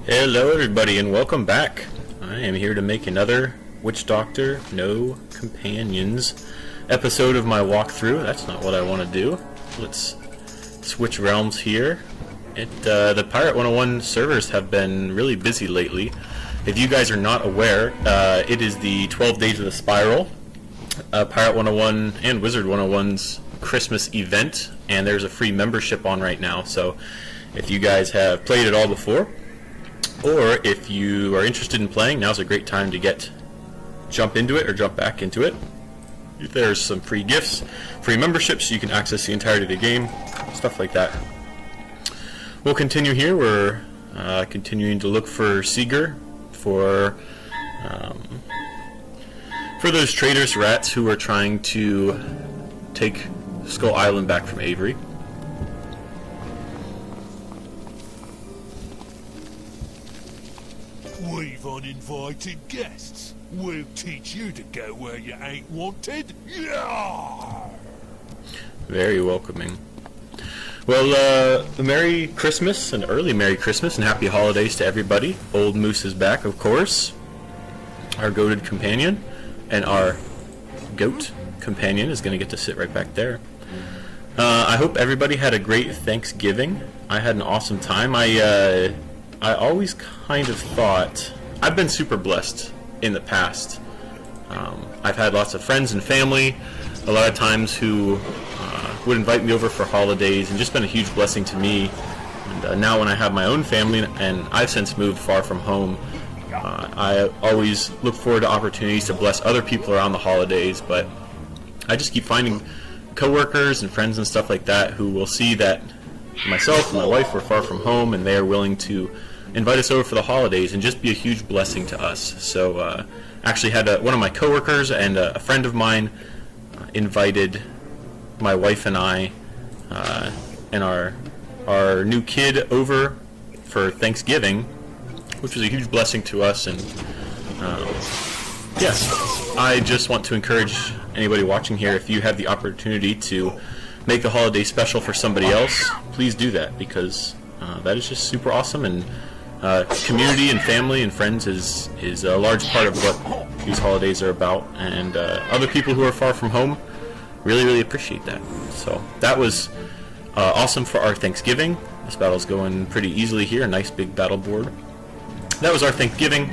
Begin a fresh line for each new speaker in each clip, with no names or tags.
Hello everybody and welcome back. I am here to make another Witchdoctor No Companions episode of my walkthrough. That's not what I want to do. Let's switch realms here. The Pirate 101 servers have been really busy lately. If you guys are not aware, it is the 12 Days of the Spiral, Pirate 101 and Wizard 101's Christmas event, and there's a free membership on right now. So if you guys have played it all before, or if you are interested in playing, now's a great time to jump into it or jump back into it. There's some free gifts, free memberships, so you can access the entirety of the game, stuff like that. We'll continue here. We're continuing to look for Seeger for those traitorous rats who are trying to take Skull Island back from Avery.
We've uninvited guests. We'll teach you to go where you ain't wanted. Yeah!
Very welcoming. Well, Merry Christmas, an early Merry Christmas, and Happy Holidays to everybody. Old Moose is back, of course. Our goated companion, and our goat companion is going to get to sit right back there. I hope everybody had a great Thanksgiving. I had an awesome time. I always kind of thought, I've been super blessed in the past. I've had lots of friends and family, a lot of times who would invite me over for holidays, and just been a huge blessing to me. And now when I have my own family, and I've since moved far from home, I always look forward to opportunities to bless other people around the holidays, but I just keep finding coworkers and friends and stuff like that who will see that myself and my wife were far from home, and they are willing to invite us over for the holidays and just be a huge blessing to us. So actually had one of my coworkers and a friend of mine invited my wife and I and our new kid over for Thanksgiving, which was a huge blessing to us. And yes, I just want to encourage anybody watching here, if you have the opportunity to make the holiday special for somebody else, please do that, because that is just super awesome. And community and family and friends is a large part of what these holidays are about, and other people who are far from home really appreciate that. So that was awesome for our Thanksgiving. This battle's going pretty easily here, a nice big battle board. That was our Thanksgiving,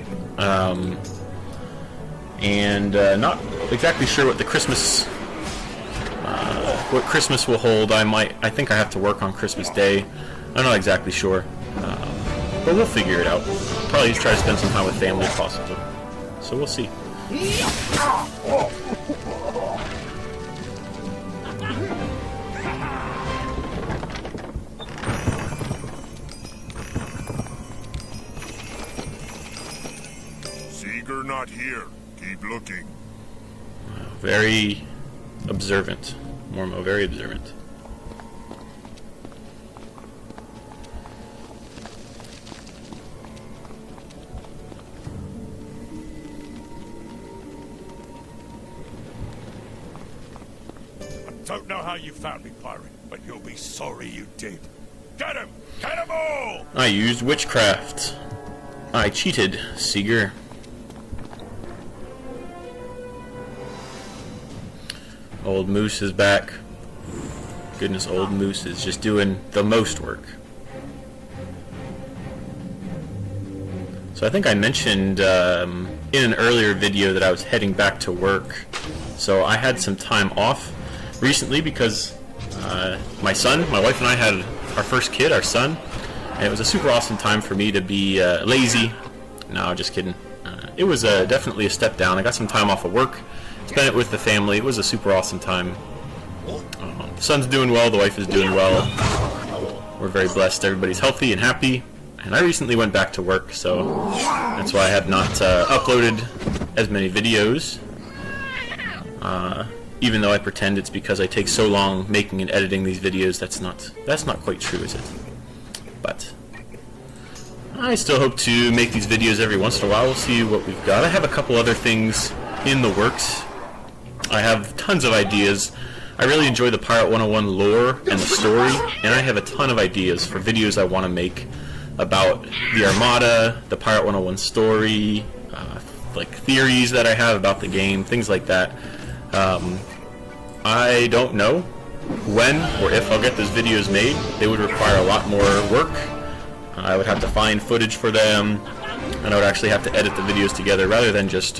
and not exactly sure what the Christmas will hold. I think I have to work on Christmas Day. I'm not exactly sure. But we'll figure it out. Probably just try to spend some time with family if possible. So we'll see.
Seeger not here. Keep looking.
Very observant. Mormo, very observant.
Don't know how you found me, pirate, but you'll be sorry you did. Get him! Get them all!
I used witchcraft. I cheated, Seeger. Old Moose is back. Goodness, Old Moose is just doing the most work. So I think I mentioned in an earlier video that I was heading back to work. So I had some time off recently because my wife and I had our first kid, our son, and it was a super awesome time for me to be lazy. No, just kidding. It was definitely a step down. I got some time off of work, spent it with the family. It was a super awesome time. The son's doing well, the wife is doing well. We're very blessed. Everybody's healthy and happy. And I recently went back to work, so that's why I have not uploaded as many videos. Even though I pretend it's because I take so long making and editing these videos, that's not quite true, is it? But I still hope to make these videos every once in a while. We'll see what we've got. I have a couple other things in the works. I have tons of ideas. I really enjoy the Pirate 101 lore and the story, and I have a ton of ideas for videos I want to make about the Armada, the Pirate 101 story, like theories that I have about the game, things like that. I don't know when or if I'll get those videos made. They would require a lot more work. I would have to find footage for them, and I would actually have to edit the videos together rather than just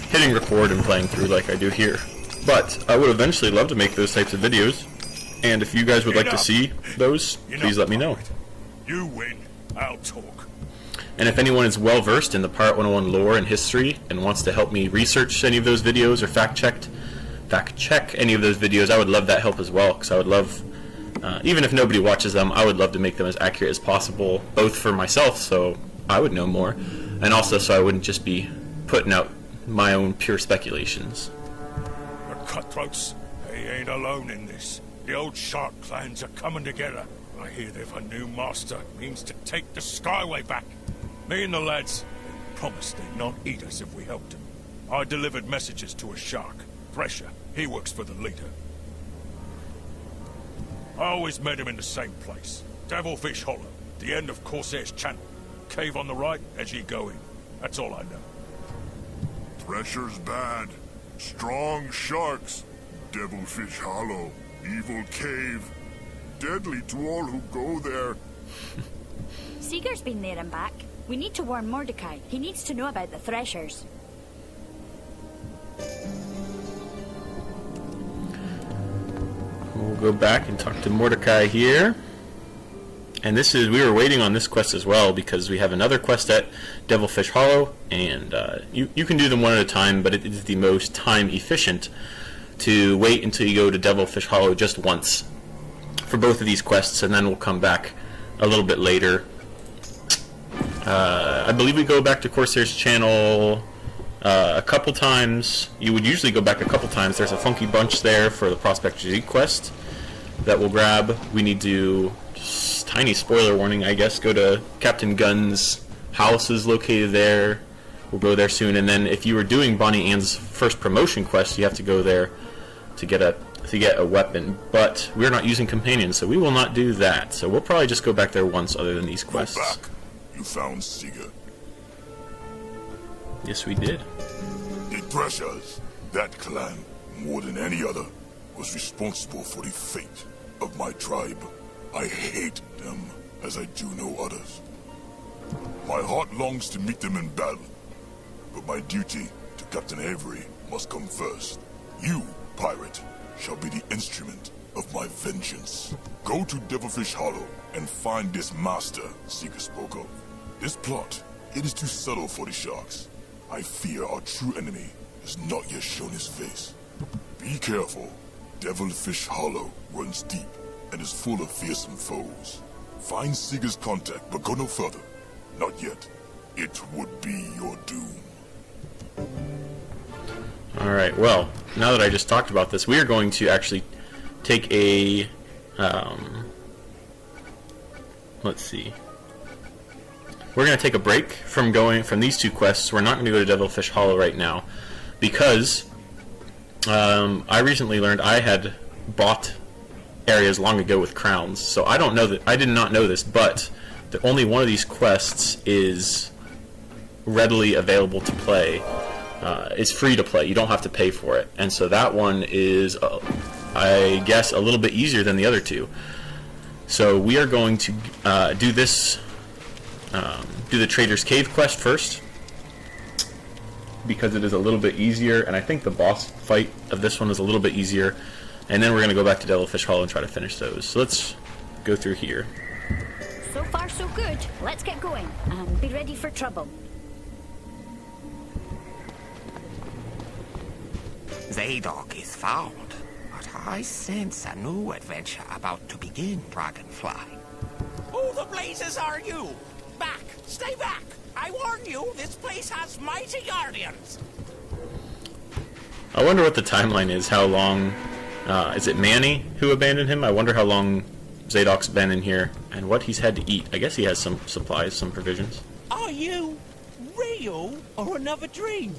hitting record and playing through like I do here. But I would eventually love to make those types of videos, and if you guys would like to see those, please let me know.
You win, I'll talk.
And if anyone is well versed in the Pirate 101 lore and history and wants to help me research any of those videos or fact check any of those videos, I would love that help as well, because I would love, even if nobody watches them, I would love to make them as accurate as possible, both for myself so I would know more, and also so I wouldn't just be putting out my own pure speculations.
The cutthroats, they ain't alone in this. The old shark clans are coming together. I hear they've a new master, means to take the Skyway back. Me and the lads promised they'd not eat us if we helped him. I delivered messages to a shark, Thresher. He works for the leader. I always met him in the same place. Devilfish Hollow, the end of Corsair's Channel. Cave on the right as you go in. That's all I know.
Thresher's bad. Strong sharks. Devilfish Hollow. Evil cave. Deadly to all who go there.
Seeger's been there and back. We need to warn Mordecai. He needs to know about the Threshers.
We'll go back and talk to Mordecai here. And this is, we were waiting on this quest as well because we have another quest at Devilfish Hollow, and you can do them one at a time, but it is the most time efficient to wait until you go to Devilfish Hollow just once for both of these quests, and then we'll come back a little bit later. I believe we go back to Corsair's Channel a couple times. You would usually go back a couple times. There's a funky bunch there for the Prospect G quest that we'll grab. We need to, just tiny spoiler warning, I guess, go to Captain Gunn's house is located there. We'll go there soon. And then if you were doing Bonnie Ann's first promotion quest, you have to go there to get a weapon. But we're not using companions, so we will not do that. So we'll probably just go back there once other than these quests.
Go back. You found Seeger.
Yes, we did.
The Threshers, that clan, more than any other, was responsible for the fate of my tribe. I hate them as I do no others. My heart longs to meet them in battle, but my duty to Captain Avery must come first. You, pirate, shall be the instrument of my vengeance. Go to Devilfish Hollow and find this master Seeger spoke of. This plot, it is too subtle for the sharks. I fear our true enemy has not yet shown his face. Be careful. Devilfish Hollow runs deep and is full of fearsome foes. Find Seeger's contact, but go no further. Not yet. It would be your doom.
Alright, well, now that I just talked about this, we are going to actually take a, let's see. We're going to take a break from these two quests. We're not going to go to Devilfish Hollow right now because I recently learned I had bought areas long ago with crowns. So I did not know this, but only one of these quests is readily available to play. It's free to play. You don't have to pay for it. And so that one is, I guess, a little bit easier than the other two. So we are going to do this. Do the Trader's Cave quest first because it is a little bit easier, and I think the boss fight of this one is a little bit easier, and then we're going to go back to Devilfish Hollow and try to finish those. So let's go through here.
So far so good. Let's get going and be ready for trouble.
Zadok is found, but I sense a new adventure about to begin, Dragonfly. Who the blazes are you? Back! Stay back! I warn you, this place has mighty guardians!
I wonder what the timeline is, how long... is it Manny who abandoned him? I wonder how long Zadok's been in here, and what he's had to eat. I guess he has some supplies, some provisions.
Are you real or another dream?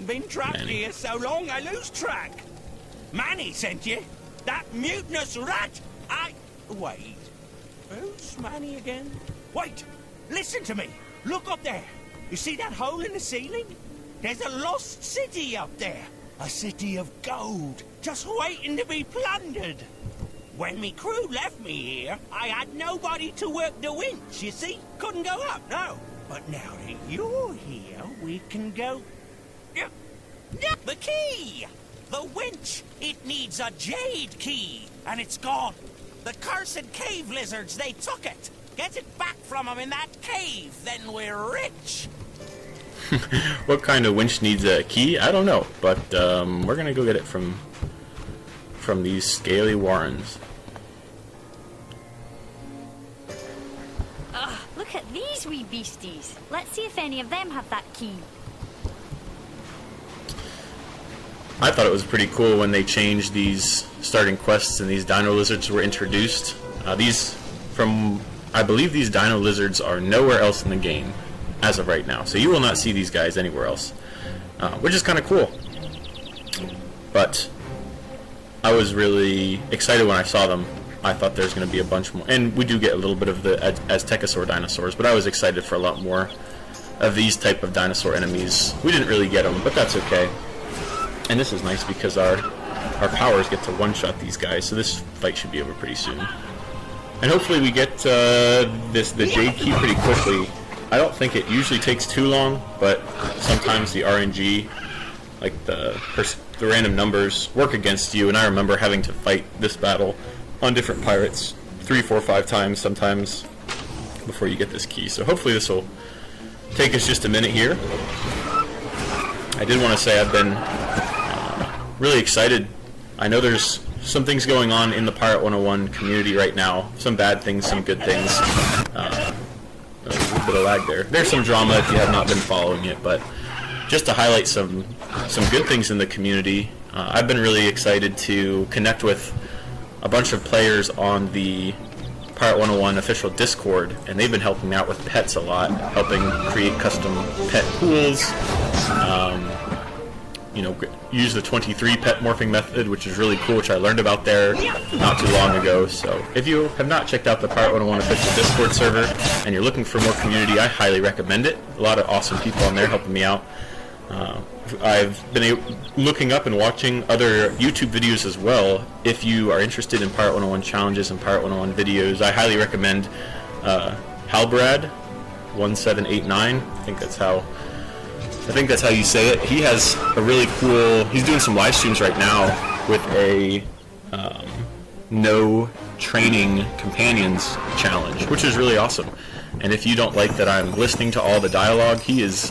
Been trapped
Manny.
here so long I lose track. Manny sent you? That mutinous rat? Wait. Who's Manny again? Wait! listen to me. Look up there. You see that hole in the ceiling? There's a lost city up there. A city of gold, just waiting to be plundered. When me crew left me here, I had nobody to work the winch, you see? Couldn't go up, no. But now that you're here, we can go... The key! The winch! It needs a jade key, and it's gone. The cursed cave lizards, they took it. Get it back from them in that cave, then we're rich.
What kind of winch needs a key? I don't know, but we're gonna go get it from these scaly warrens.
Look at these wee beasties. Let's see if any of them have that key.
I thought it was pretty cool when they changed these starting quests and these dino lizards were introduced. I believe these dino lizards are nowhere else in the game as of right now, so you will not see these guys anywhere else, which is kind of cool. But I was really excited when I saw them. I thought there's going to be a bunch more, and we do get a little bit of the Aztecosaur dinosaurs, but I was excited for a lot more of these type of dinosaur enemies. We didn't really get them, but that's okay. And this is nice because our powers get to one-shot these guys, so this fight should be over pretty soon. And hopefully we get the Jade Key pretty quickly. I don't think it usually takes too long, but sometimes the RNG, like the random numbers, work against you, and I remember having to fight this battle on different pirates 3, 4, 5 times sometimes before you get this key. So hopefully this will take us just a minute here. I did want to say I've been really excited. I know there's some things going on in the Pirate 101 community right now. Some bad things, some good things. A little bit of lag there. There's some drama if you have not been following it, but just to highlight some good things in the community, I've been really excited to connect with a bunch of players on the Pirate 101 official Discord, and they've been helping out with pets a lot, helping create custom pet pools, use the 23 pet morphing method, which is really cool, which I learned about there not too long ago. So if you have not checked out the Pirate 101 official Discord server and you're looking for more community, I highly recommend it. A lot of awesome people on there helping me out. I've been looking up and watching other YouTube videos as well. If you are interested in Pirate 101 challenges and Pirate 101 videos, I highly recommend Halbrad1789. I think that's how you say it. He has a really cool... He's doing some live streams right now with a no training companions challenge, which is really awesome. And if you don't like that I'm listening to all the dialogue, he is...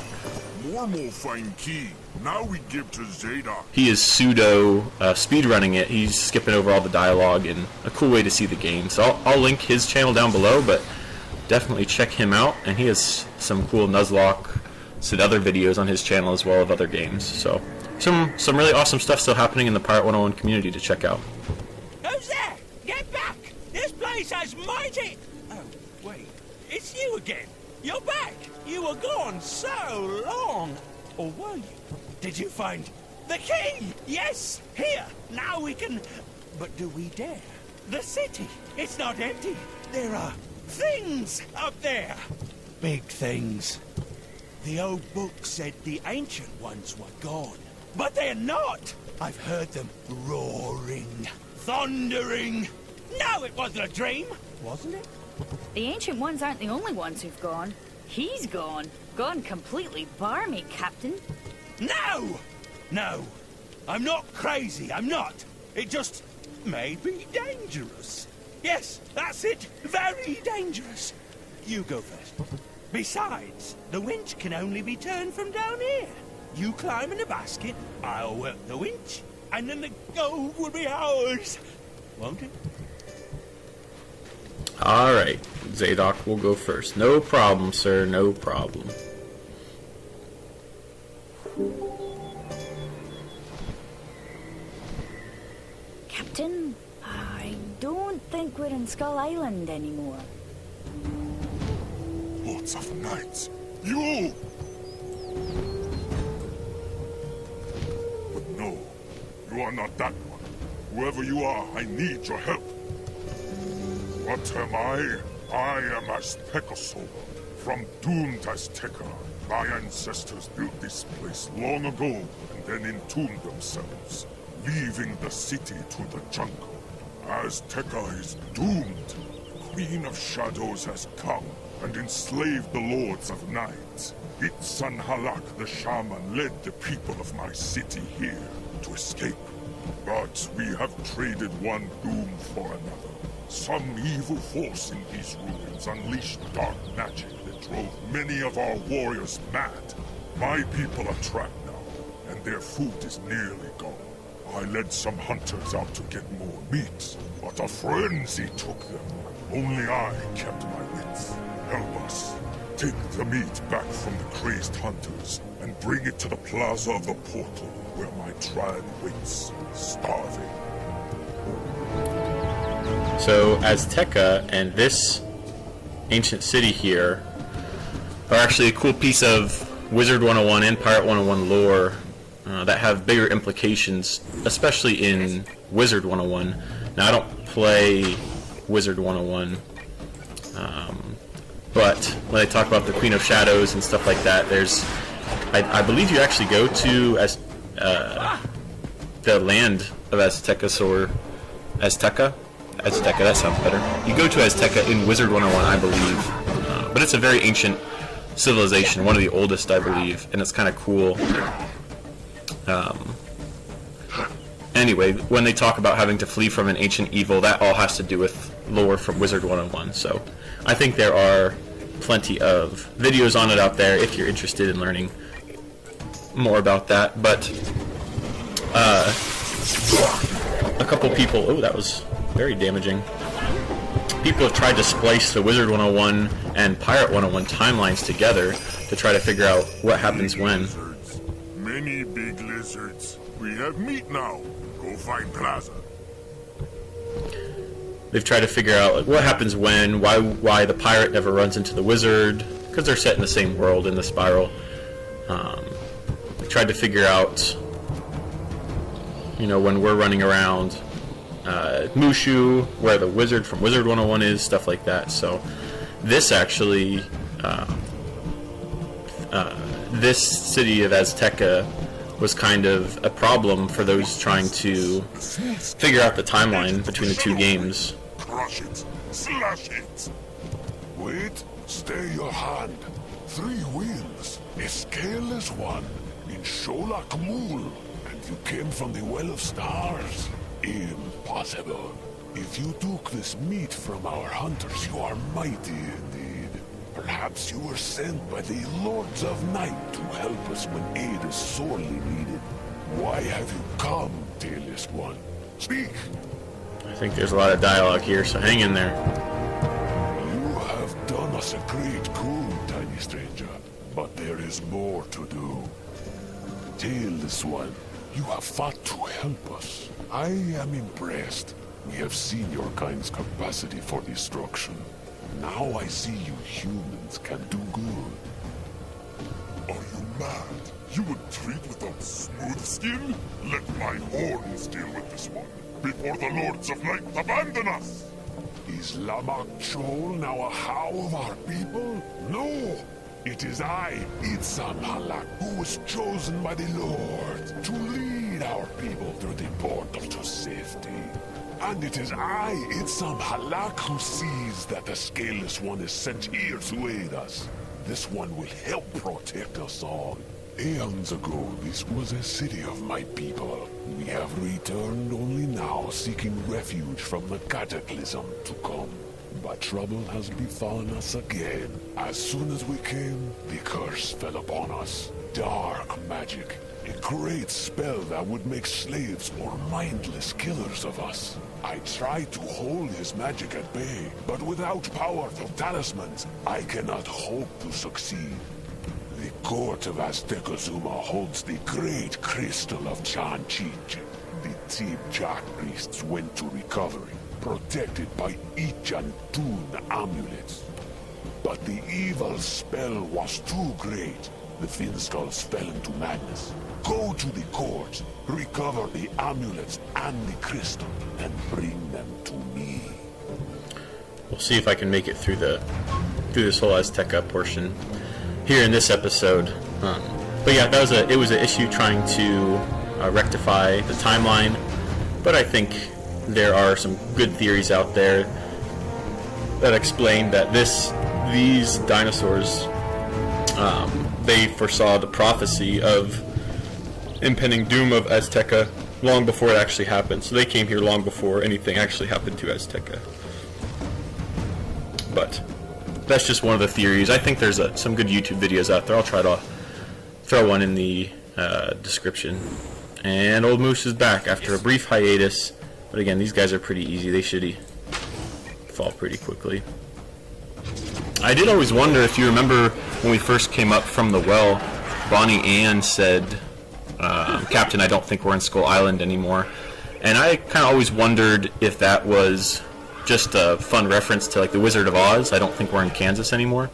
More find key. Now we give to Zadok.
He is pseudo speedrunning it. He's skipping over all the dialogue, and a cool way to see the game. So I'll link his channel down below, but definitely check him out. And he has some cool Nuzlocke and other videos on his channel as well of other games. So some really awesome stuff still happening in the Pirate 101 community to check out.
Who's there? Get back! This place has mighty... Oh, wait. It's you again. You're back. You were gone so long. Or were you? Did you find the key? Yes, here. Now we can... But do we dare? The city. It's not empty. There are things up there. Big things. The old book said the ancient ones were gone. But they're not. I've heard them roaring, thundering. No, it wasn't a dream, wasn't it?
The Ancient Ones aren't the only ones who've gone. He's gone. Gone completely barmy, Captain.
No! No. I'm not crazy, I'm not. It just may be dangerous. Yes, that's it. Very dangerous. You go first. Besides, the winch can only be turned from down here. You climb in the basket, I'll work the winch, and then the gold will be ours. Won't it?
Alright, Zadok will go first. No problem, sir, no problem.
Captain, I don't think we're in Skull Island anymore.
Lords of Knights, you! But no, you are not that one. Whoever you are, I need your help. What am I? I am Aztecosaur, from doomed Azteca. My ancestors built this place long ago and then entombed themselves, leaving the city to the jungle. Azteca is doomed. The Queen of Shadows has come and enslaved the Lords of Night. Its son Halak the Shaman led the people of my city here to escape. But we have traded one doom for another. Some evil force in these ruins unleashed dark magic that drove many of our warriors mad. My people are trapped now, and their food is nearly gone. I led some hunters out to get more meat, but a frenzy took them. Only I kept my wits. Help us. Take the meat back from the crazed hunters and bring it to the plaza of the portal where my tribe waits, starving.
So Azteca and this ancient city here are actually a cool piece of Wizard 101 and Pirate 101 lore that have bigger implications, especially in Wizard 101. Now I don't play Wizard 101, but when they talk about the Queen of Shadows and stuff like that, there's, I believe you actually go to the land of Azteca, Azteca, that sounds better. You go to Azteca in Wizard 101, I believe, but it's a very ancient civilization, one of the oldest, I believe, and it's kind of cool. Anyway, when they talk about having to flee from an ancient evil, that all has to do with lore from Wizard 101, so I think there are plenty of videos on it out there if you're interested in learning more about that. But a couple people, oh, that was very damaging. People have tried to splice the Wizard 101 and Pirate 101 timelines together to try to figure out what happens when.
Lizards. Many big lizards. We have meat now. Go find Plaza.
They've tried to figure out like what happens when, why the pirate never runs into the wizard, because they're set in the same world in the spiral. They tried to figure out, you know, when we're running around Mushu, where the wizard from Wizard 101 is, stuff like that. So this actually, this city of Azteca was kind of a problem for those trying to figure out the timeline between the two games.
Crush it. Slash it. Wait. Stay your hand. 3 wheels. A scaleless one. In Xol Akmul. And you came from the Well of Stars. Impossible. If you took this meat from our hunters, you are mighty indeed. Perhaps you were sent by the Lords of Night to help us when aid is sorely needed. Why have you come, tailless one? Speak!
I think there's a lot of dialogue here, so hang in there.
You have done us a great good, tiny stranger. But there is more to do. Tailless one, you have fought to help us. I am impressed. We have seen your kind's capacity for destruction. Now I see you humans can do good. Are you mad? You would treat without smooth skin? Let my horns deal with this one, before the Lords of Light abandon us! Is Lamak Xol now a how of our people? No! It is I, Itzam Halak, who was chosen by the Lord to lead our people through the portal to safety. And it is I, Itzam Halak, who sees that the Scaleless One is sent here to aid us. This one will help protect us all. Aeons ago, this was a city of my people. We have returned only now, seeking refuge from the cataclysm to come. But trouble has befallen us again. As soon as we came, the curse fell upon us. Dark magic. A great spell that would make slaves or mindless killers of us. I tried to hold his magic at bay, but without powerful talismans, I cannot hope to succeed. The court of Aztecazuma holds the great crystal of Chanchich. The Tib Jack priests went to recovery, protected by each and 2 amulets. But the evil spell was too great. The Finskulls fell into madness. Go to the court, recover the amulets and the crystal, and bring them to me.
we'll see if I can make it through this whole Azteca portion here in this episode. But yeah, it was an issue trying to rectify the timeline. But I think there are some good theories out there that explain that these dinosaurs, they foresaw the prophecy of impending doom of Azteca long before it actually happened. So they came here long before anything actually happened to Azteca. But that's just one of the theories. I think there's some good YouTube videos out there. I'll try to throw one in the description. And Old Moose is back after a brief hiatus. But again, these guys are pretty easy. They should fall pretty quickly. I did always wonder if you remember when we first came up from the well, Bonnie Ann said, Captain, I don't think we're in Skull Island anymore. And I kind of always wondered if that was just a fun reference to like the Wizard of Oz. I don't think we're in Kansas anymore.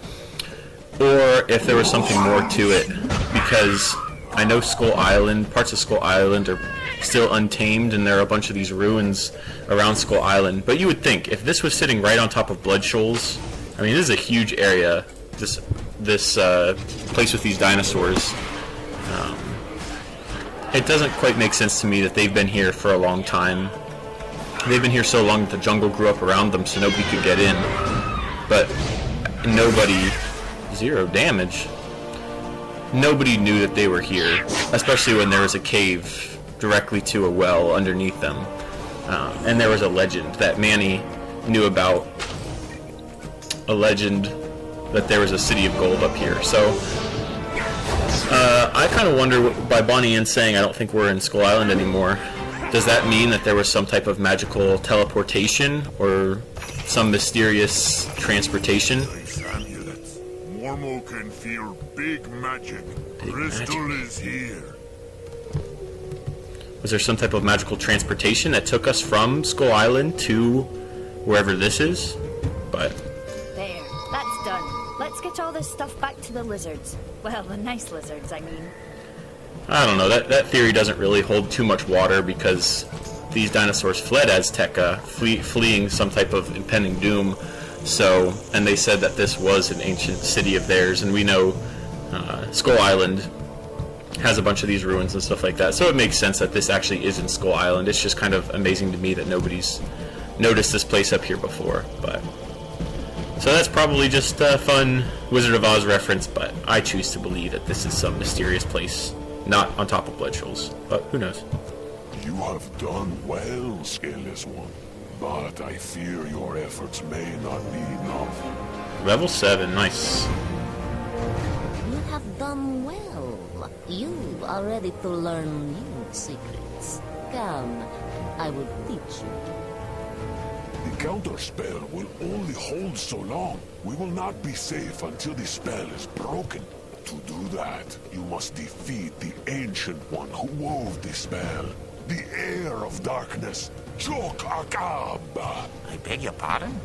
Or if there was something more to it. Because I know Skull Island, parts of Skull Island are still untamed, and there are a bunch of these ruins around Skull Island. But you would think, if this was sitting right on top of Blood Shoals, I mean, this is a huge area, this place with these dinosaurs. It doesn't quite make sense to me that they've been here for a long time. They've been here so long that the jungle grew up around them so nobody could get in. But nobody... 0 damage. Nobody knew that they were here, especially when there was a cave directly to a well underneath them. And there was a legend that Manny knew about. A legend that there was a city of gold up here. So I kind of wonder, by Bonnie Ann saying I don't think we're in Skull Island anymore, does that mean that there was some type of magical teleportation or some mysterious transportation?
Mormo can feel big magic. Crystal is here.
Was there some type of magical transportation that took us from Skull Island to wherever this is? But
There, that's done. Let's get all this stuff back to the lizards. Well, the nice lizards, I mean.
I don't know, that theory doesn't really hold too much water because these dinosaurs fled Azteca, fleeing some type of impending doom. So, and they said that this was an ancient city of theirs, and we know Skull Island has a bunch of these ruins and stuff like that. So it makes sense that this actually is in Skull Island. It's just kind of amazing to me that nobody's noticed this place up here before. But so that's probably just a fun Wizard of Oz reference, but I choose to believe that this is some mysterious place, not on top of Blood Shoals. But who knows?
You have done well, Scaleless One. But I fear your efforts may not be enough.
Level 7, nice.
You have done well. You are ready to learn new secrets. Come, I will teach you.
The counterspell will only hold so long. We will not be safe until the spell is broken. To do that, you must defeat the Ancient One who wove the spell. The Heir of Darkness, Xol Akmul.
I beg your pardon?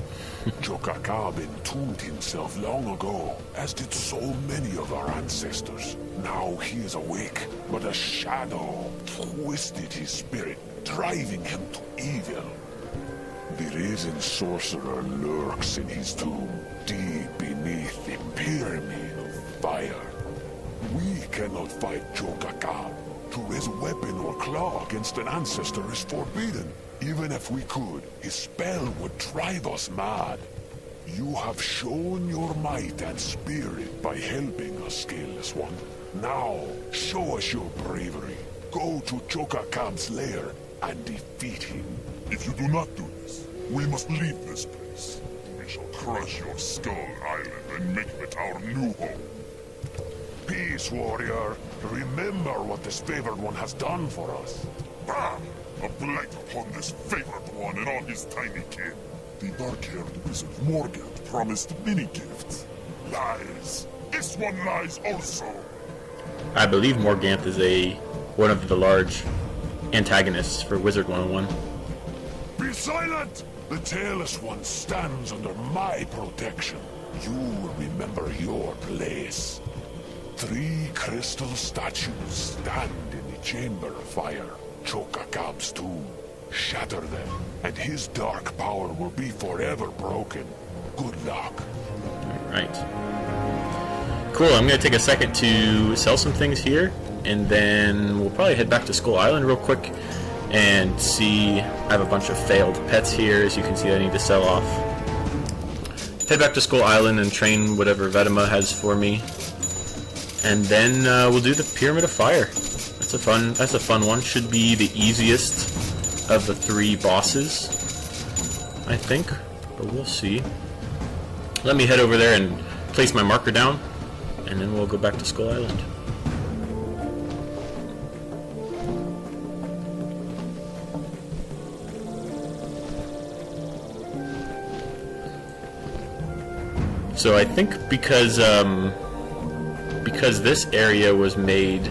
Xol Akmul entombed himself long ago, as did so many of our ancestors. Now he is awake, but a shadow twisted his spirit, driving him to evil. The risen sorcerer lurks in his tomb, deep beneath the pyramid of fire. We cannot fight Xol Akmul. To raise a weapon or claw against an ancestor is forbidden. Even if we could, his spell would drive us mad. You have shown your might and spirit by helping us, Scaleless One. Now, show us your bravery. Go to Xol Akmul's lair and defeat him.
If you do not do this, we must leave this place. We shall crush your Skull Island and make it our new home.
Peace, warrior. Remember what this favored one has done for us.
Bam! A blight upon this favored one and all his tiny kin. The dark-haired wizard Morgant promised many gifts. Lies. This one lies also.
I believe Morganth is one of the large antagonists for Wizard 101.
Be silent! The Tailless One stands under my protection. You will remember your place. 3 crystal statues stand in the Chamber of Fire, Xol Akmul's tomb.
Shatter them, and his dark power will be forever broken. Good luck.
Alright. Cool, I'm going to take a second to sell some things here, and then we'll probably head back to Skull Island real quick and see. I have a bunch of failed pets here, as you can see I need to sell off. Head back to Skull Island and train whatever Vedema has for me. And then we'll do the Pyramid of Fire. That's a fun one. Should be the easiest of the 3 bosses, I think, but we'll see. Let me head over there and place my marker down, and then we'll go back to Skull Island. So I think because this area was made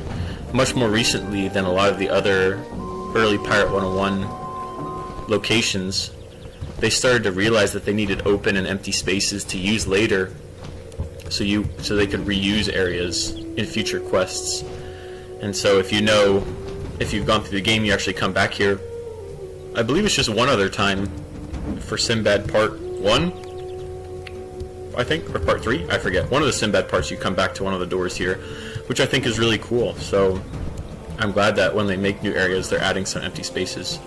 much more recently than a lot of the other early Pirate 101 locations, they started to realize that they needed open and empty spaces to use later, so they could reuse areas in future quests. And so if you've gone through the game, you actually come back here. I believe it's just one other time for Sinbad Part 1, I think, or Part 3, I forget. One of the Sinbad parts, you come back to one of the doors here, which I think is really cool. So I'm glad that when they make new areas, they're adding some empty spaces,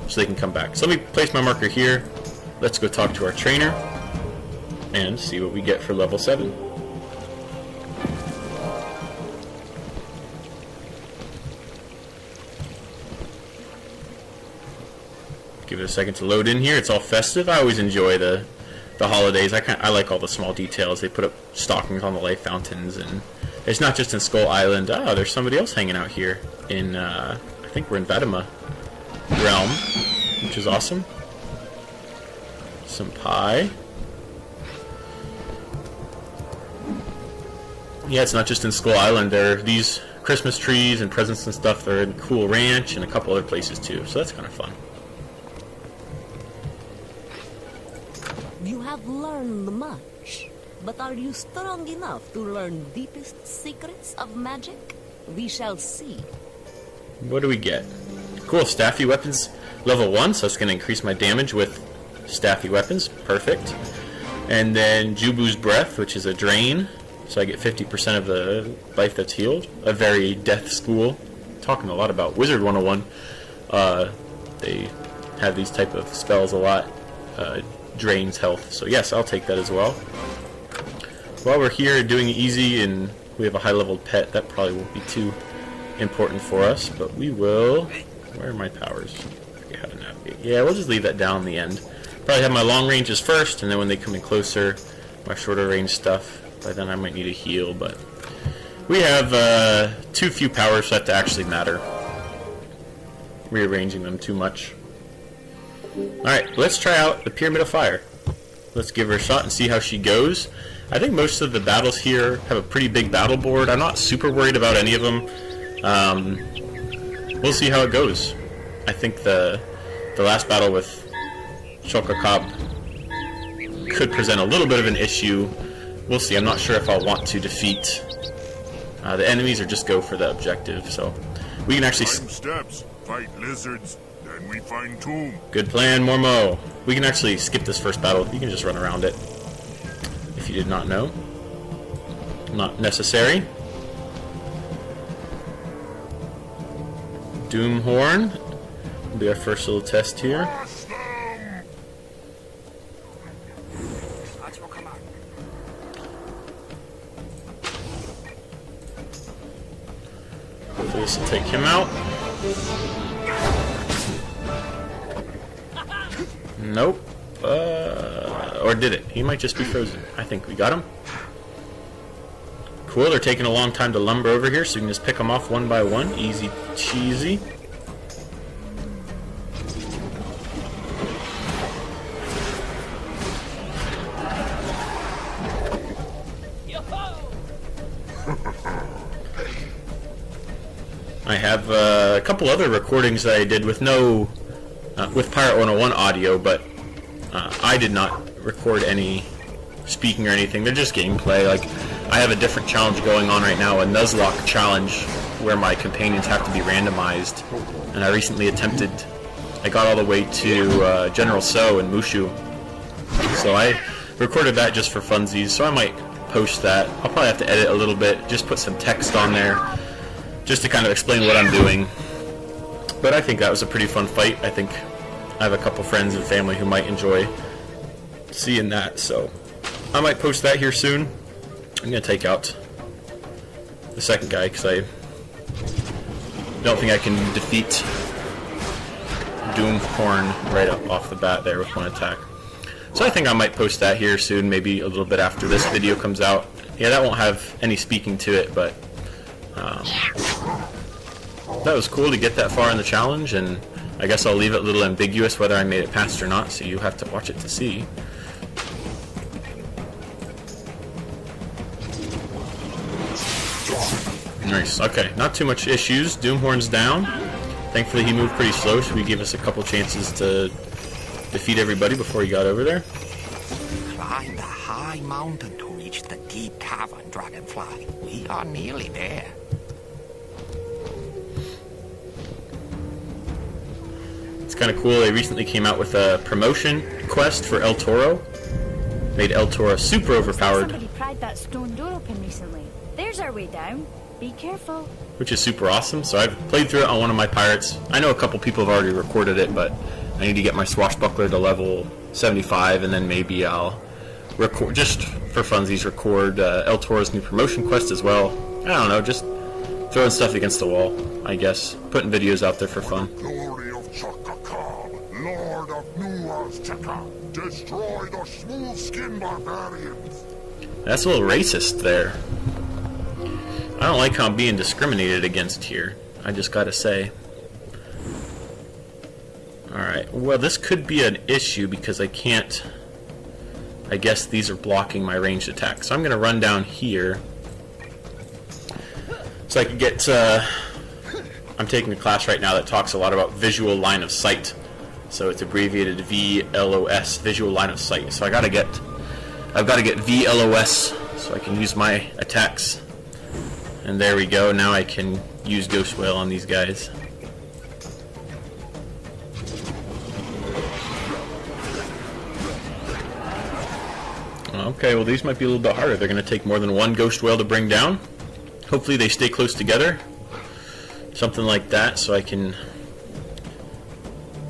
so they can come back. So let me place my marker here. Let's go talk to our trainer and see what we get for level 7. Give it a second to load in here. It's all festive. I always enjoy the holidays. I like all the small details. They put up stockings on the light fountains, and it's not just in Skull Island. Oh, there's somebody else hanging out here in I think we're in Vedema realm, which is awesome. Some pie. Yeah, it's not just in Skull Island. There are these Christmas trees and presents and stuff. They're in Cool Ranch and a couple other places too, so that's kind of fun.
You have learned much, but are you strong enough to learn deepest secrets of magic? We shall see.
What do we get? Cool, staffy weapons level 1, so it's going to increase my damage with staffy weapons. Perfect. And then Jubu's Breath, which is a drain, so I get 50% of the life that's healed. A very death school. Talking a lot about Wizard 101. They have these type of spells a lot. Drains health, so yes, I'll take that as well. While we're here doing easy and we have a high level pet, that probably won't be too important for us, but we will. Where are my powers? I forget how to navigate. Yeah, we'll just leave that down in the end. Probably have my long ranges first, and then when they come in closer, my shorter range stuff. By then I might need a heal, but we have too few powers for that to actually matter. Rearranging them too much. Alright, let's try out the Pyramid of Fire. Let's give her a shot and see how she goes. I think most of the battles here have a pretty big battle board. I'm not super worried about any of them. We'll see how it goes. I think the last battle with Xol Akmul could present a little bit of an issue. We'll see. I'm not sure if I'll want to defeat the enemies or just go for the objective. So we can actually...
Climb steps, fight lizards. Then we find tomb.
Good plan, Mormo. We can actually skip this first battle. You can just run around it. If you did not know. Not necessary. Doomhorn will be our first little test here. Hopefully this will take him out. Nope. Or did it? He might just be frozen. I think we got him. Cool, they're taking a long time to lumber over here, so you can just pick them off one by one. Easy cheesy. I have a couple other recordings that I did with with Pirate 101 audio, but I did not record any speaking or anything. They're just gameplay. Like, I have a different challenge going on right now, a Nuzlocke challenge, where my companions have to be randomized, and I recently attempted. I got all the way to General So and Mushu, so I recorded that just for funsies. So I might post that. I'll probably have to edit a little bit, just put some text on there, just to kind of explain what I'm doing. But I think that was a pretty fun fight. I think I have a couple friends and family who might enjoy seeing that, so I might post that here soon. I'm going to take out the second guy because I don't think I can defeat Doomhorn right up off the bat there with one attack. So I think I might post that here soon, maybe a little bit after this video comes out. Yeah, that won't have any speaking to it, but that was cool to get that far in the challenge, and I guess I'll leave it a little ambiguous whether I made it past or not, so you have to watch it to see. Nice. Okay, not too much issues. Doomhorn's down. Thankfully he moved pretty slow, so he gave us a couple chances to defeat everybody before he got over there.
Climb the high mountain to reach the deep cavern, Dragonfly. We are nearly there.
It's kind of cool. They recently came out with a promotion quest for El Toro. Made El Toro super overpowered.
Somebody pried that stone door open recently. There's our way down. Be careful.
Which is super awesome. So I've played through it on one of my pirates. I know a couple people have already recorded it, but I need to get my swashbuckler to level 75, and then maybe I'll record, just for funsies, record El Toro's new promotion quest as well. I don't know, just throwing stuff against the wall, I guess. Putting videos out there for fun.
Glory of Chakakab, Lord of New Azteca, destroy the smooth-skinned barbarians.
That's a little racist there. I don't like how I'm being discriminated against here. I just gotta say. Alright, well this could be an issue because I can't... I guess these are blocking my ranged attack. So I'm gonna run down here. So I can get... I'm taking a class right now that talks a lot about visual line of sight. So it's abbreviated VLOS, visual line of sight. So I've got to get VLOS so I can use my attacks. And there we go. Now I can use Ghostwail on these guys. Okay, well these might be a little bit harder. They're going to take more than one Ghostwail to bring down. Hopefully they stay close together. Something like that, so I can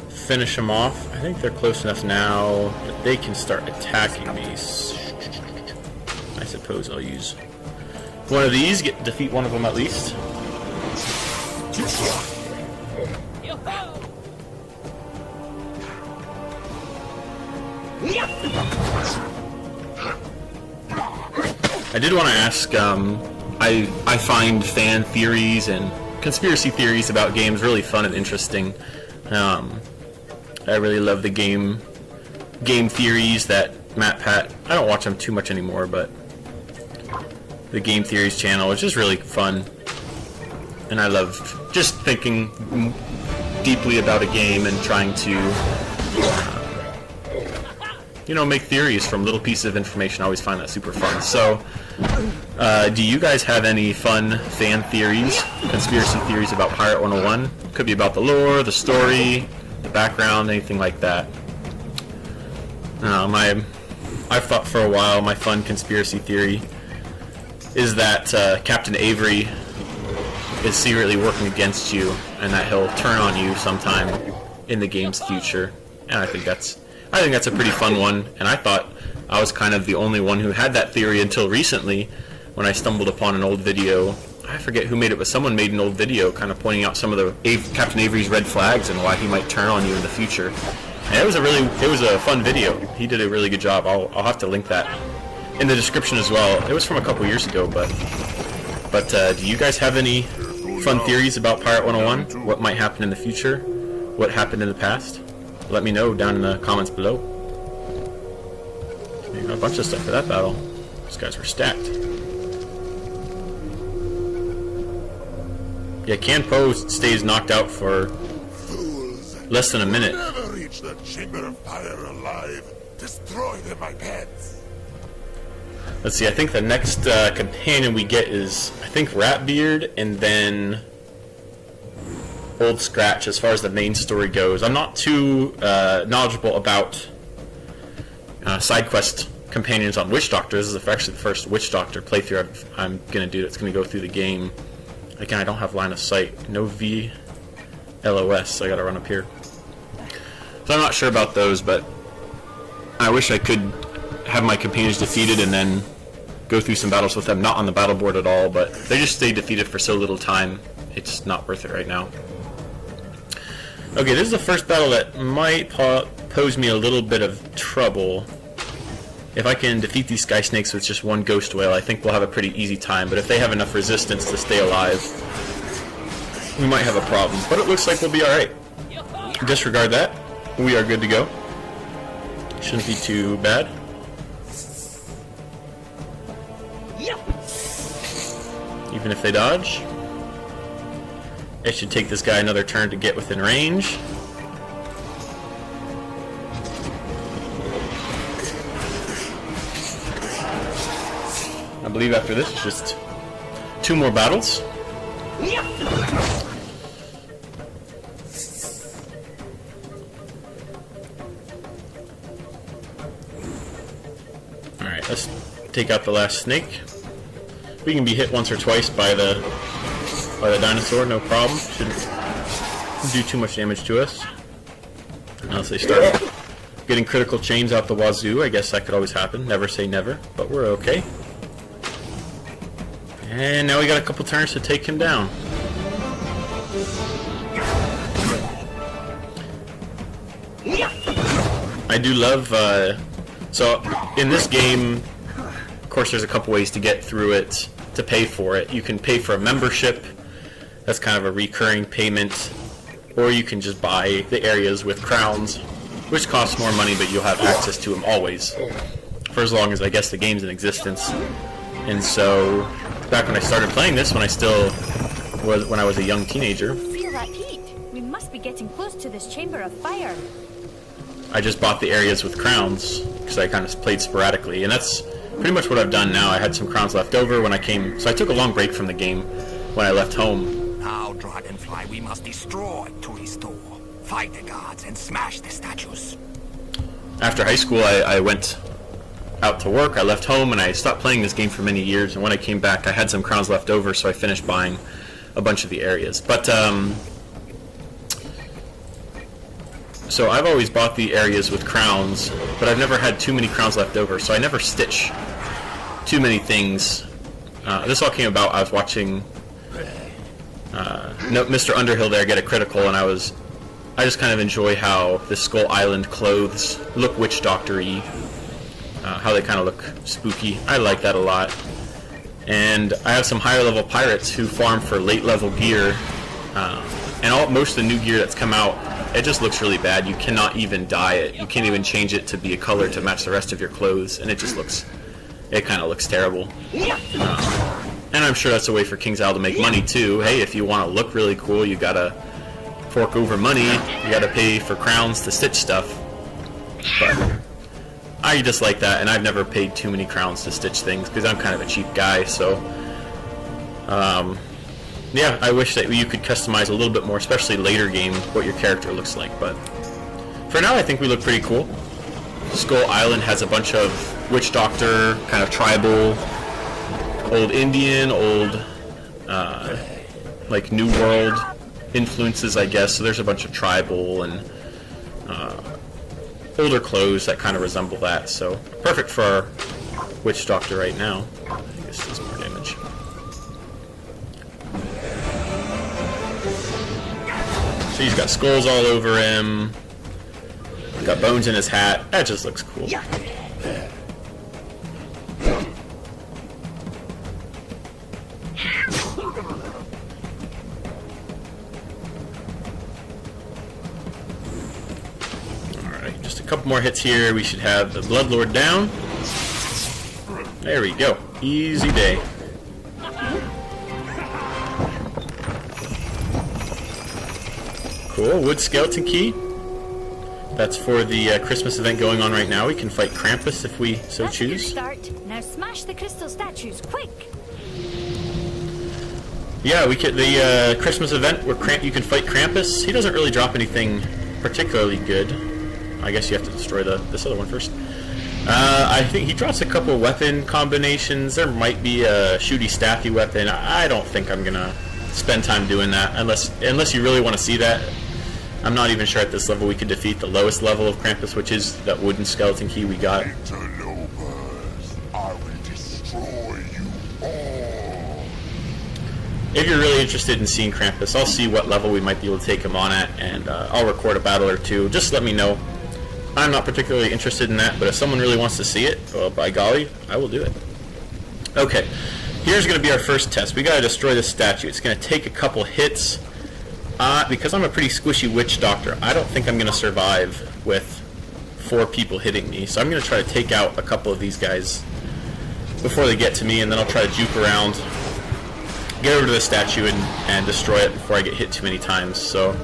finish them off. I think they're close enough now that they can start attacking me. I suppose I'll use one of these, defeat one of them at least. I did want to ask, I find fan theories and conspiracy theories about games really fun and interesting. I really love the game theories that Pat, I don't watch them too much anymore, but the Game Theories channel, which is really fun. And I love just thinking deeply about a game and trying to, make theories from little pieces of information. I always find that super fun. So, do you guys have any fun fan theories, conspiracy theories about Pirate 101? Could be about the lore, the story, the background, anything like that. I've thought for a while my fun conspiracy theory is that Captain Avery is secretly working against you, and that he'll turn on you sometime in the game's future. And I think that's a pretty fun one. And I thought I was kind of the only one who had that theory until recently, when I stumbled upon an old video. I forget who made it, but someone made an old video kind of pointing out some of the Captain Avery's red flags and why he might turn on you in the future. And it was a fun video. He did a really good job. I'll have to link that in the description as well. It was from a couple years ago, but do you guys have any fun theories about Pirate 101? What might happen in the future? What happened in the past? Let me know down in the comments below. You got a bunch of stuff for that battle. These guys were stacked. Yeah, Canpo stays knocked out for less than a minute.
Never reach the Chamber of Fire alive. Destroy them, my pets.
Let's see, I think the next companion we get is, I think, Ratbeard, and then Old Scratch as far as the main story goes. I'm not too knowledgeable about side quest companions on Witchdoctor. This is actually the first Witchdoctor playthrough I'm going to do that's going to go through the game. Again, I don't have line of sight. No VLOS, so I got to run up here. So I'm not sure about those, but I wish I could have my companions defeated and then go through some battles with them, not on the battle board at all, but they just stay defeated for so little time, it's not worth it right now. Okay, this is the first battle that might pose me a little bit of trouble. If I can defeat these Sky Snakes with just one Ghostwail, I think we'll have a pretty easy time, but if they have enough resistance to stay alive, we might have a problem. But it looks like we'll be alright. Disregard that. We are good to go. Shouldn't be too bad. Even if they dodge. It should take this guy another turn to get within range. I believe after this it's just 2 more battles. Alright, let's take out the last snake. We can be hit once or twice by the dinosaur, no problem. Shouldn't do too much damage to us. Unless they start getting critical chains out the wazoo. I guess that could always happen. Never say never, but we're okay. And now we got a couple turns to take him down. I do love, so in this game, of course there's a couple ways to get through it, to pay for it. You can pay for a membership, that's kind of a recurring payment, or you can just buy the areas with crowns, which costs more money, but you'll have access to them always, for as long as I guess the game's in existence. And so, back when I started playing this, when I was a young teenager,
Feel that heat. We must be getting close to this chamber of fire.
I just bought the areas with crowns, because I kind of played sporadically, and that's pretty much what I've done now. I had some crowns left over when I came, so I took a long break from the game when I left home.
Now, Dragonfly, we must destroy to restore. Fight the guards and smash the statues.
After high school, I went out to work, I left home, and I stopped playing this game for many years, and when I came back, I had some crowns left over, so I finished buying a bunch of the areas. But, so I've always bought the areas with crowns, but I've never had too many crowns left over, so I never stitch too many things. This all came about, I was watching Mr. Underhill there get a critical, and I just kind of enjoy how the Skull Island clothes look Witchdoctor-y, how they kind of look spooky. I like that a lot. And I have some higher level pirates who farm for late level gear, and most of the new gear that's come out, it just looks really bad. You cannot even dye it. You can't even change it to be a color to match the rest of your clothes, and it kind of looks terrible. And I'm sure that's a way for King's Isle to make money too. Hey, if you want to look really cool, you gotta fork over money. You gotta pay for crowns to stitch stuff. But I just like that, and I've never paid too many crowns to stitch things because I'm kind of a cheap guy. So, yeah, I wish that you could customize a little bit more, especially later game, what your character looks like. But for now, I think we look pretty cool. Skull Island has a bunch of Witchdoctor, kind of tribal, old Indian, old, like New World influences, I guess. So there's a bunch of tribal and older clothes that kind of resemble that. So perfect for our Witchdoctor right now. I guess this is more damage. So he's got skulls all over him. Got bones in his hat. That just looks cool. Alright, just a couple more hits here. We should have the Bloodlord down. There we go. Easy day. Cool, wood skeleton key. That's for the Christmas event going on right now. We can fight Krampus if we so
That's a good
choose.
start. Now smash the crystal statues, quick!
Yeah, we could. The Christmas event where you can fight Krampus. He doesn't really drop anything particularly good. I guess you have to destroy this other one first. I think he drops a couple weapon combinations. There might be a shooty staffy weapon. I don't think I'm gonna spend time doing that unless you really want to see that. I'm not even sure at this level we could defeat the lowest level of Krampus, which is that wooden skeleton key we got.
Interlopers, I will destroy you all.
If you're really interested in seeing Krampus, I'll see what level we might be able to take him on at, and I'll record a battle or two. Just let me know. I'm not particularly interested in that, but if someone really wants to see it, well, by golly, I will do it. Okay, here's going to be our first test. We got to destroy this statue. It's going to take a couple hits. Because I'm a pretty squishy Witchdoctor, I don't think I'm going to survive with 4 people hitting me. So I'm going to try to take out a couple of these guys before they get to me, and then I'll try to juke around, get over to the statue, and destroy it before I get hit too many times. So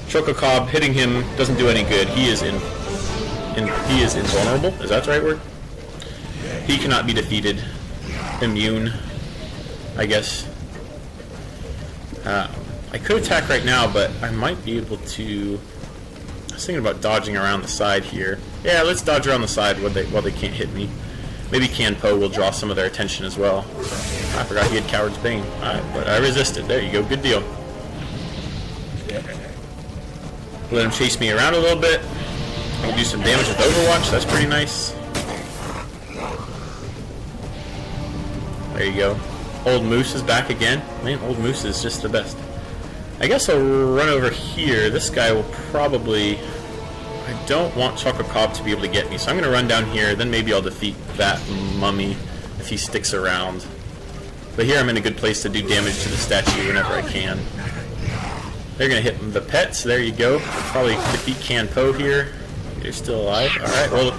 Chococob, hitting him doesn't do any good. He is invulnerable. Is that the right word? He cannot be defeated. Immune, I guess. I could attack right now, but I might be able to... I was thinking about dodging around the side here. Yeah, let's dodge around the side while they can't hit me. Maybe Kanpo will draw some of their attention as well. I forgot he had Coward's Bane. Alright, but I resisted. There you go. Good deal. Let him chase me around a little bit. I can do some damage with Overwatch. That's pretty nice. There you go. Old Moose is back again. Man, Old Moose is just the best. I guess I'll run over here. This guy will probably... I don't want Chococob to be able to get me, so I'm going to run down here, then maybe I'll defeat that mummy if he sticks around. But here I'm in a good place to do damage to the statue whenever I can. They're going to hit the pets. There you go. Probably defeat Kanpo here. You're still alive. Alright, well,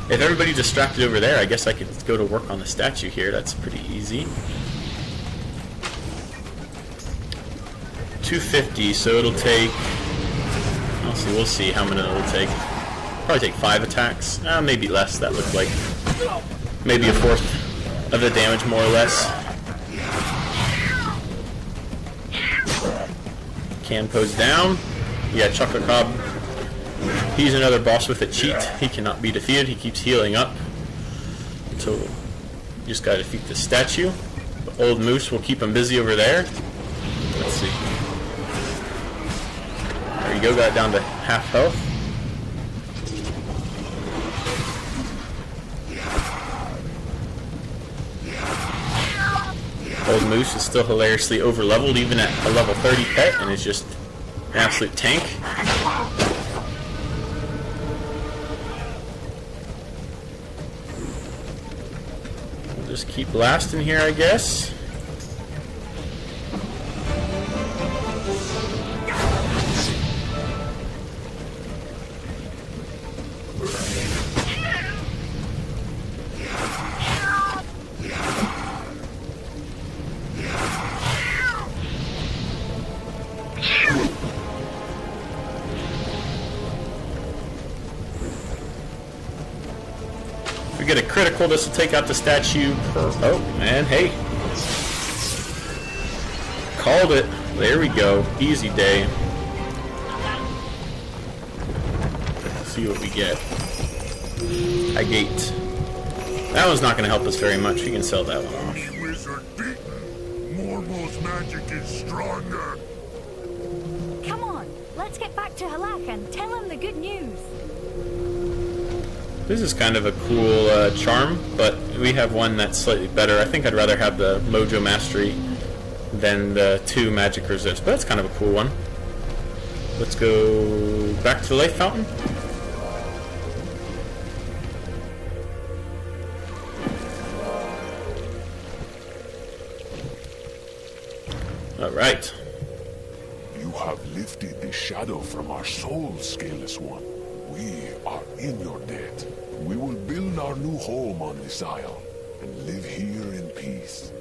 if everybody's distracted over there, I guess I could go to work on the statue here. That's pretty easy. 250, so it'll take... We'll see how many it'll take. Probably take 5 attacks. Maybe less. That looked like maybe a fourth of the damage, more or less. Kanpo's down. Yeah, Chococob. He's another boss with a cheat. He cannot be defeated. He keeps healing up. So you just gotta defeat the statue. The Old Moose will keep him busy over there. Let's see. There you go, got it down to half health. Old Moose is still hilariously over-leveled even at a level 30 pet, and is just an absolute tank. We'll just keep blasting here, I guess. Get a critical, this will take out the statue. Oh, man, hey. Called it. There we go. Easy day. Let's see what we get. A gate. That one's not going to help us very much. We can sell that one off.
Wizard beaten. Mormo's magic is stronger.
Come on, let's get back to Halak and tell him the good news.
This is kind of a cool charm, but we have one that's slightly better. I think I'd rather have the Mojo Mastery than the 2 Magic Resist, but that's kind of a cool one. Let's go back to the Life Fountain. Alright.
You have lifted the shadow from our souls, Scaleless One. We are in your debt. We will build our new home on this isle and live here in peace.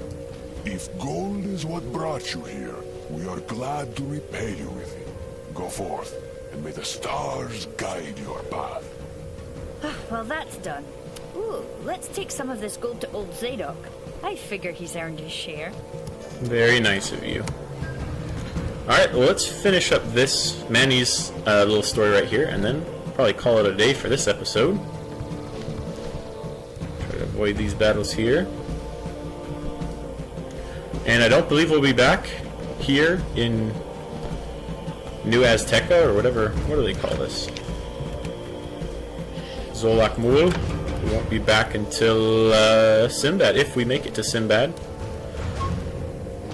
If gold is what brought you here, we are glad to repay you with it. Go forth and may the stars guide your path.
Well, that's done. Ooh, let's take some of this gold to old Zadok. I figure he's earned his share.
Very nice of you. Alright, well, let's finish up this Manny's little story right here, and then probably call it a day for this episode. Try to avoid these battles here. And I don't believe we'll be back here in New Azteca, or whatever. What do they call this? Xol Akmul. We won't be back until Sinbad, if we make it to Sinbad.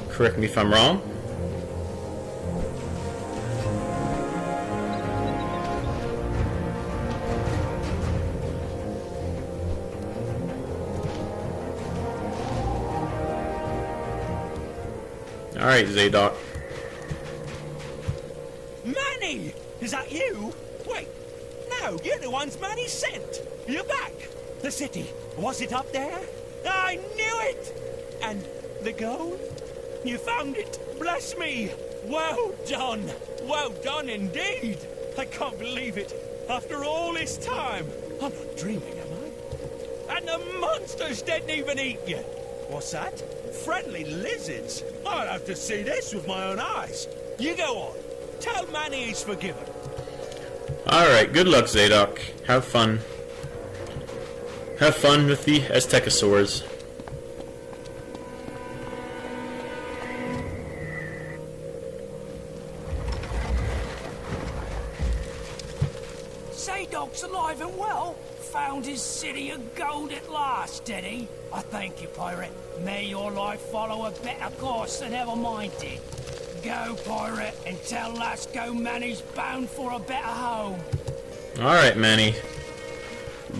Correct me if I'm wrong. Alright, Zadok.
Manny! Is that you? Wait, no, you're the ones Manny sent. You're back. The city, was it up there? I knew it! And the gold? You found it. Bless me. Well done. Well done indeed. I can't believe it. After all this time. I'm not dreaming, am I? And the monsters didn't even eat you. What's that? Friendly lizards? I'll have to see this with my own eyes. You go on. Tell Manny he's forgiven.
Alright, good luck, Zadok. Have fun. Have fun with the Aztecosaurs.
Zadok's alive and well. Found his city of gold at last, did he? I thank you, pirate. May your life follow a better course than ever mine did. Go, pirate, and tell Lasco Manny's bound for a better home.
Alright, Manny.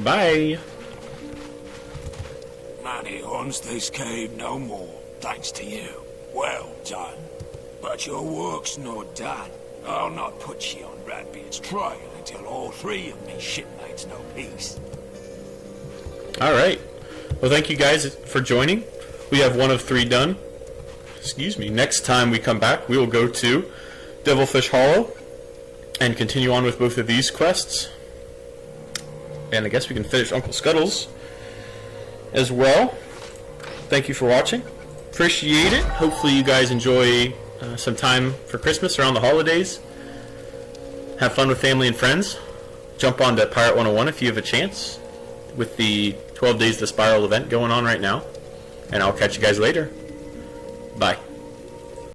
Bye.
Manny haunts this cave no more, thanks to you. Well done. But your work's not done. I'll not put you on Ratbeard's trail until all three of me shipmates know peace.
Alright. Well, thank you guys for joining. We have 1 of 3 done. Excuse me. Next time we come back, we will go to Devilfish Hollow and continue on with both of these quests. And I guess we can finish Uncle Scuttle's as well. Thank you for watching. Appreciate it. Hopefully you guys enjoy some time for Christmas around the holidays. Have fun with family and friends. Jump on to Pirate 101 if you have a chance with the 12 Days to Spiral event going on right now. And I'll catch you guys later. Bye.